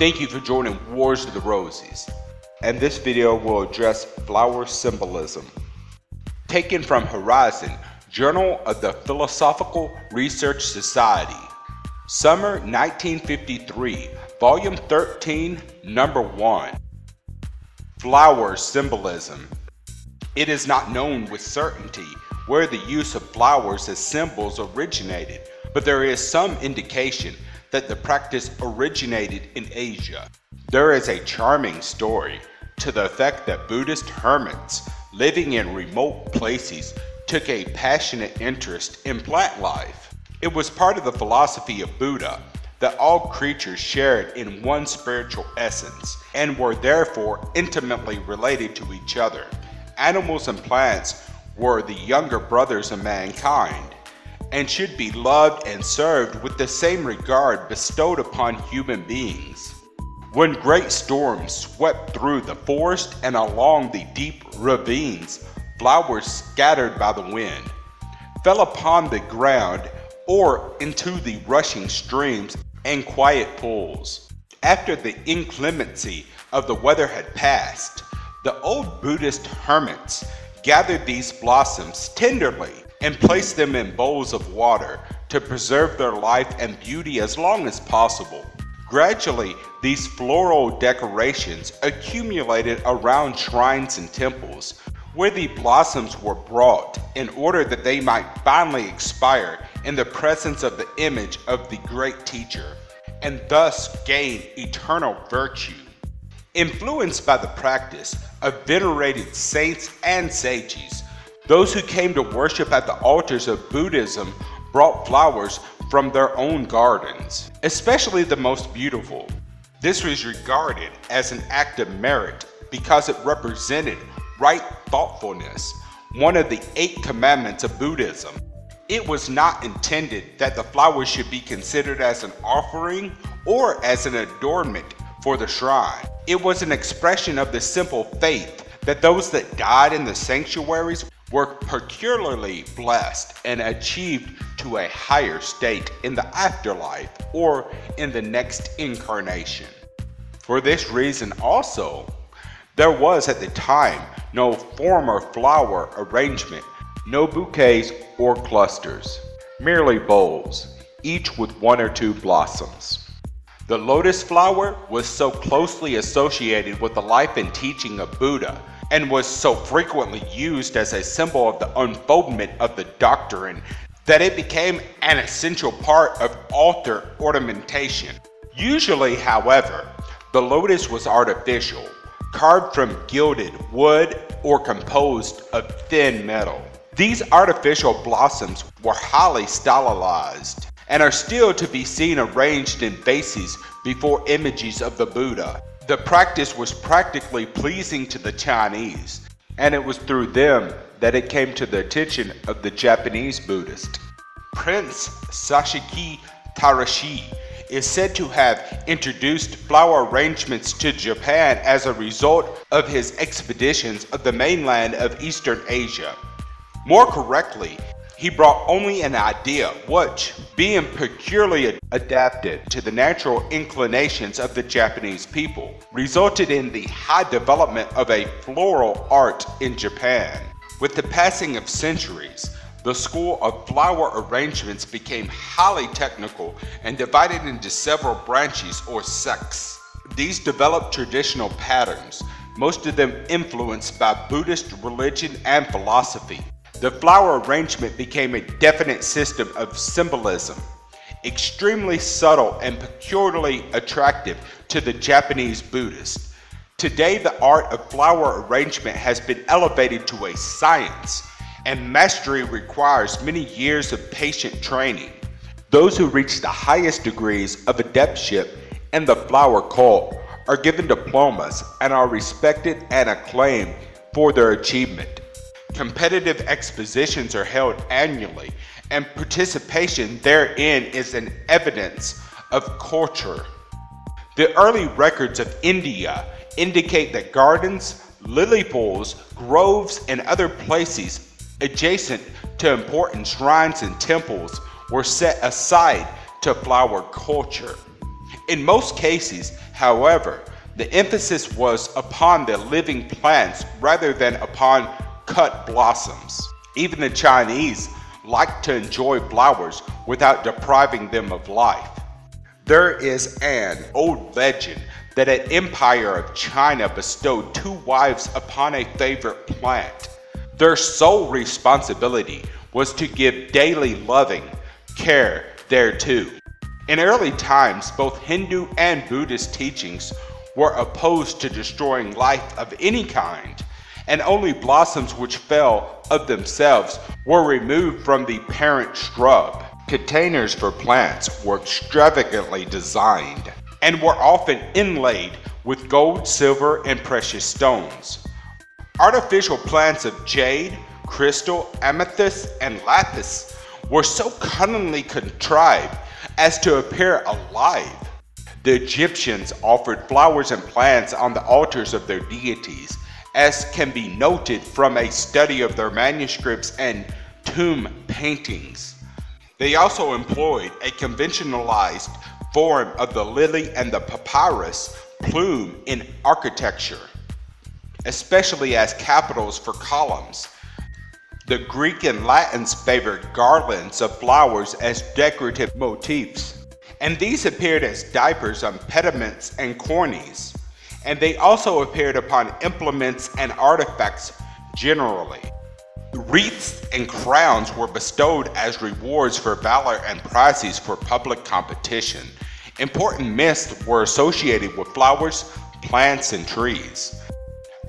Thank you for joining Wars of the Roses, and this video will address flower symbolism. Taken from Horizon, Journal of the Philosophical Research Society, Summer 1953, Volume 13, Number 1. Flower symbolism. It is not known with certainty where the use of flowers as symbols originated, but there is some indication that the practice originated in Asia. There is a charming story to the effect that Buddhist hermits living in remote places took a passionate interest in plant life. It was part of the philosophy of Buddha that all creatures shared in one spiritual essence and were therefore intimately related to each other. Animals and plants were the younger brothers of mankind and should be loved and served with the same regard bestowed upon human beings. When great storms swept through the forest and along the deep ravines, flowers scattered by the wind fell upon the ground or into the rushing streams and quiet pools. After the inclemency of the weather had passed, the old Buddhist hermits gathered these blossoms tenderly and placed them in bowls of water to preserve their life and beauty as long as possible. Gradually, these floral decorations accumulated around shrines and temples, where the blossoms were brought in order that they might finally expire in the presence of the image of the great teacher, and thus gain eternal virtue. Influenced by the practice of venerated saints and sages, those who came to worship at the altars of Buddhism brought flowers from their own gardens, especially the most beautiful. This was regarded as an act of merit because it represented right thoughtfulness, one of the 8 commandments of Buddhism. It was not intended that the flowers should be considered as an offering or as an adornment for the shrine. It was an expression of the simple faith that those that died in the sanctuaries were peculiarly blessed and achieved to a higher state in the afterlife or in the next incarnation. For this reason also, there was at the time no form or flower arrangement, no bouquets or clusters, merely bowls, each with 1 or 2 blossoms. The lotus flower was so closely associated with the life and teaching of Buddha and was so frequently used as a symbol of the unfoldment of the doctrine that it became an essential part of altar ornamentation. Usually, however, the lotus was artificial, carved from gilded wood or composed of thin metal. These artificial blossoms were highly stylized and are still to be seen arranged in vases before images of the Buddha. The practice was practically pleasing to the Chinese, and it was through them that it came to the attention of the Japanese Buddhist. Prince Sashiki Tarashi is said to have introduced flower arrangements to Japan as a result of his expeditions of the mainland of Eastern Asia. More correctly, he brought only an idea which, being peculiarly adapted to the natural inclinations of the Japanese people, resulted in the high development of a floral art in Japan. With the passing of centuries, the school of flower arrangements became highly technical and divided into several branches or sects. These developed traditional patterns, most of them influenced by Buddhist religion and philosophy. The flower arrangement became a definite system of symbolism, extremely subtle and peculiarly attractive to the Japanese Buddhists. Today, the art of flower arrangement has been elevated to a science, and mastery requires many years of patient training. Those who reach the highest degrees of adeptship in the flower cult are given diplomas and are respected and acclaimed for their achievement. Competitive expositions are held annually, and participation therein is an evidence of culture. The early records of India indicate that gardens, lily pools, groves, and other places adjacent to important shrines and temples were set aside to flower culture. In most cases, however, the emphasis was upon the living plants rather than upon cut blossoms. Even the Chinese liked to enjoy flowers without depriving them of life. There is an old legend that an empire of China bestowed two wives upon a favorite plant. Their sole responsibility was to give daily loving care thereto. In early times, both Hindu and Buddhist teachings were opposed to destroying life of any kind, and only blossoms which fell of themselves were removed from the parent shrub. Containers for plants were extravagantly designed and were often inlaid with gold, silver, and precious stones. Artificial plants of jade, crystal, amethyst, and lapis were so cunningly contrived as to appear alive. The Egyptians offered flowers and plants on the altars of their deities, as can be noted from a study of their manuscripts and tomb paintings. They also employed a conventionalized form of the lily and the papyrus plume in architecture, especially as capitals for columns. The Greek and Latins favored garlands of flowers as decorative motifs, and these appeared as diapers on pediments and cornices, and they also appeared upon implements and artifacts generally. Wreaths and crowns were bestowed as rewards for valor and prizes for public competition. Important myths were associated with flowers, plants, and trees.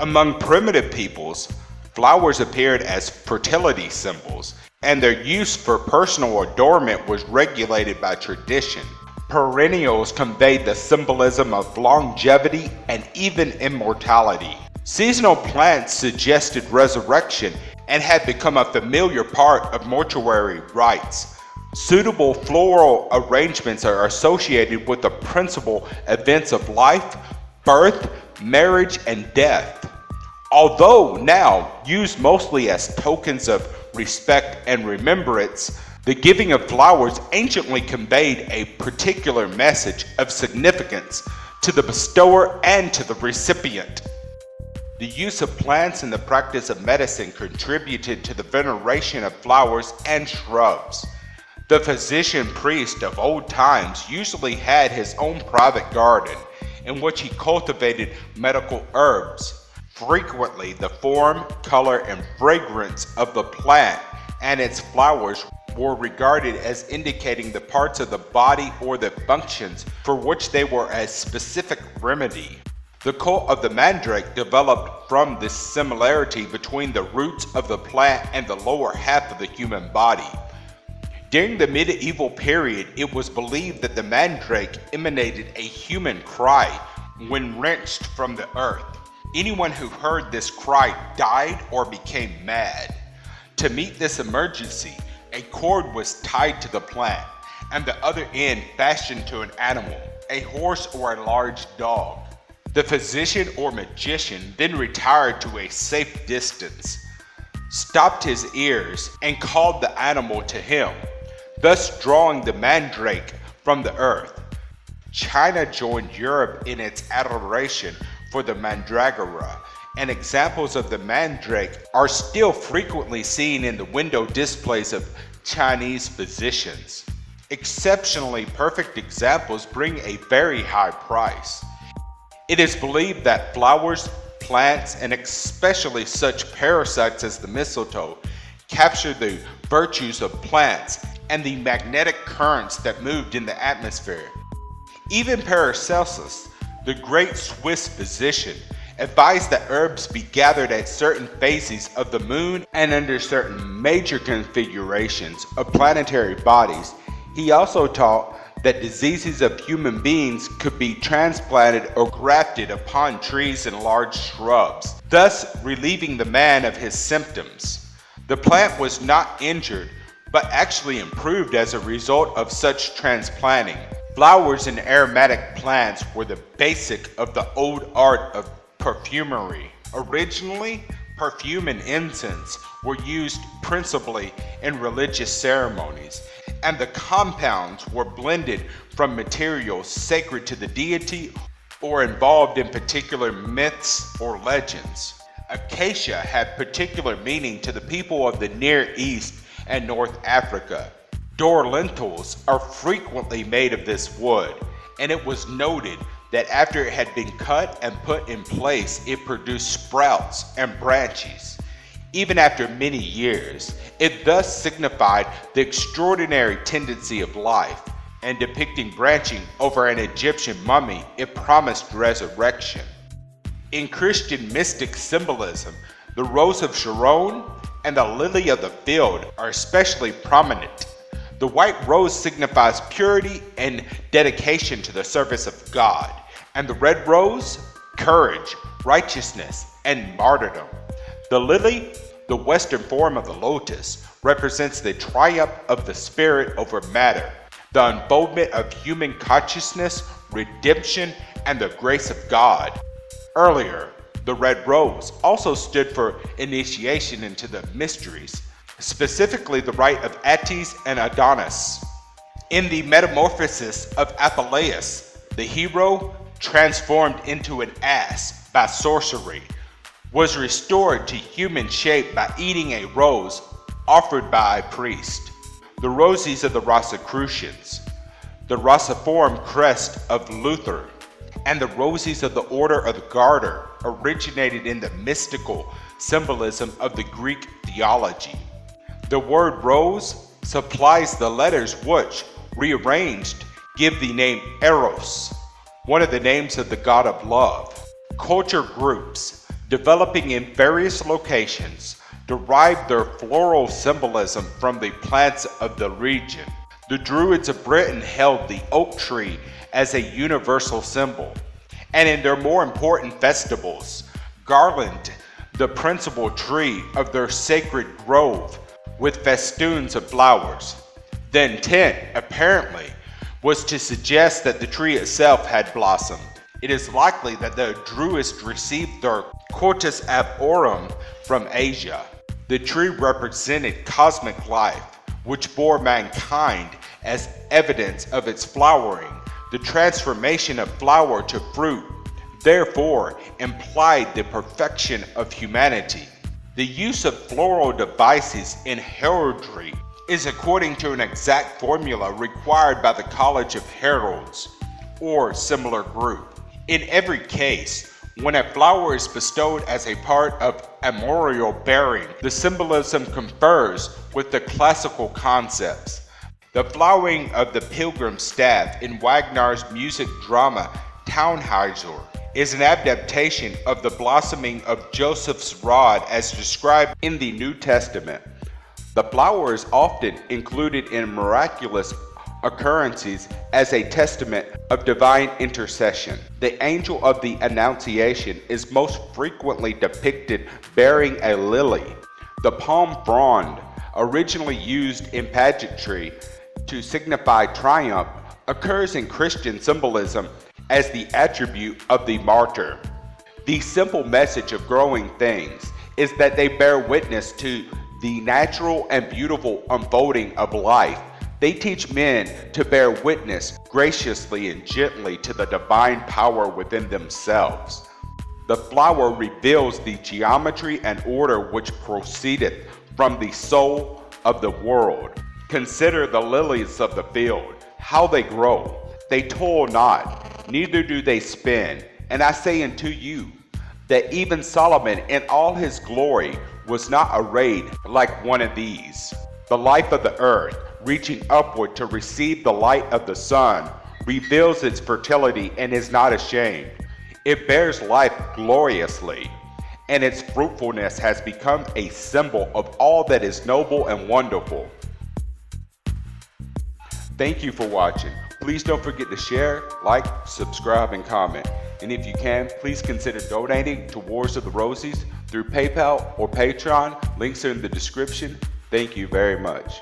Among primitive peoples, flowers appeared as fertility symbols, and their use for personal adornment was regulated by tradition. Perennials conveyed the symbolism of longevity and even immortality. Seasonal plants suggested resurrection and had become a familiar part of mortuary rites. Suitable floral arrangements are associated with the principal events of life, birth, marriage, and death. Although now used mostly as tokens of respect and remembrance, the giving of flowers anciently conveyed a particular message of significance to the bestower and to the recipient. The use of plants in the practice of medicine contributed to the veneration of flowers and shrubs. The physician priest of old times usually had his own private garden in which he cultivated medical herbs. Frequently, the form, color, and fragrance of the plant and its flowers were regarded as indicating the parts of the body or the functions for which they were a specific remedy. The cult of the mandrake developed from this similarity between the roots of the plant and the lower half of the human body. During the medieval period, it was believed that the mandrake emanated a human cry when wrenched from the earth. Anyone who heard this cry died or became mad. To meet this emergency, a cord was tied to the plant, and the other end fashioned to an animal, a horse or a large dog. The physician or magician then retired to a safe distance, stopped his ears, and called the animal to him, thus drawing the mandrake from the earth. China joined Europe in its adoration for the mandragora, and examples of the mandrake are still frequently seen in the window displays of Chinese physicians. Exceptionally perfect examples bring a very high price. It is believed that flowers, plants, and especially such parasites as the mistletoe capture the virtues of plants and the magnetic currents that moved in the atmosphere. Even Paracelsus, the great Swiss physician, advised that herbs be gathered at certain phases of the moon and under certain major configurations of planetary bodies. He also taught that diseases of human beings could be transplanted or grafted upon trees and large shrubs, thus relieving the man of his symptoms. The plant was not injured, but actually improved as a result of such transplanting. Flowers and aromatic plants were the basic of the old art of perfumery. Originally, perfume and incense were used principally in religious ceremonies, and the compounds were blended from materials sacred to the deity or involved in particular myths or legends. Acacia had particular meaning to the people of the Near East and North Africa. Door lintels are frequently made of this wood, and it was noted that after it had been cut and put in place, it produced sprouts and branches. Even after many years, it thus signified the extraordinary tendency of life, and depicting branching over an Egyptian mummy, it promised resurrection. In Christian mystic symbolism, the rose of Sharon and the lily of the field are especially prominent. The white rose signifies purity and dedication to the service of God, and the red rose, courage, righteousness, and martyrdom. The lily, the Western form of the lotus, represents the triumph of the spirit over matter, the unfoldment of human consciousness, redemption, and the grace of God. Earlier, the red rose also stood for initiation into the mysteries, specifically the rite of Attis and Adonis. In the metamorphosis of Apuleius, the hero, transformed into an ass by sorcery, was restored to human shape by eating a rose offered by a priest. The roses of the Rosicrucians, the Rosiform crest of Luther, and the roses of the Order of the Garter originated in the mystical symbolism of the Greek theology. The word rose supplies the letters which, rearranged, give the name Eros, one of the names of the god of love. Culture groups, developing in various locations, derived their floral symbolism from the plants of the region. The Druids of Britain held the oak tree as a universal symbol, and in their more important festivals, garlanded the principal tree of their sacred grove with festoons of flowers. The intent, apparently, was to suggest that the tree itself had blossomed. It is likely that the Druids received their Cortus Aborum from Asia. The tree represented cosmic life, which bore mankind as evidence of its flowering. The transformation of flower to fruit, therefore, implied the perfection of humanity. The use of floral devices in heraldry is according to an exact formula required by the College of Heralds, or similar group. In every case, when a flower is bestowed as a part of a memorial bearing, the symbolism confers with the classical concepts. The flowering of the pilgrim staff in Wagner's music drama Tannhäuser is an adaptation of the blossoming of Joseph's rod as described in the New Testament. The flower is often included in miraculous occurrences as a testament of divine intercession. The angel of the Annunciation is most frequently depicted bearing a lily. The palm frond, originally used in pageantry to signify triumph, occurs in Christian symbolism as the attribute of the martyr. The simple message of growing things is that they bear witness to the natural and beautiful unfolding of life. They teach men to bear witness graciously and gently to the divine power within themselves. The flower reveals the geometry and order which proceedeth from the soul of the world. Consider the lilies of the field, how they grow. They toil not, neither do they spin. And I say unto you, that even Solomon in all his glory was not arrayed like one of these. The life of the earth, reaching upward to receive the light of the sun, reveals its fertility and is not ashamed. It bears life gloriously, and its fruitfulness has become a symbol of all that is noble and wonderful. Thank you for watching. Please don't forget to share, like, subscribe, and comment. And if you can, please consider donating to Wars of the Rosies through PayPal or Patreon. Links are in the description. Thank you very much.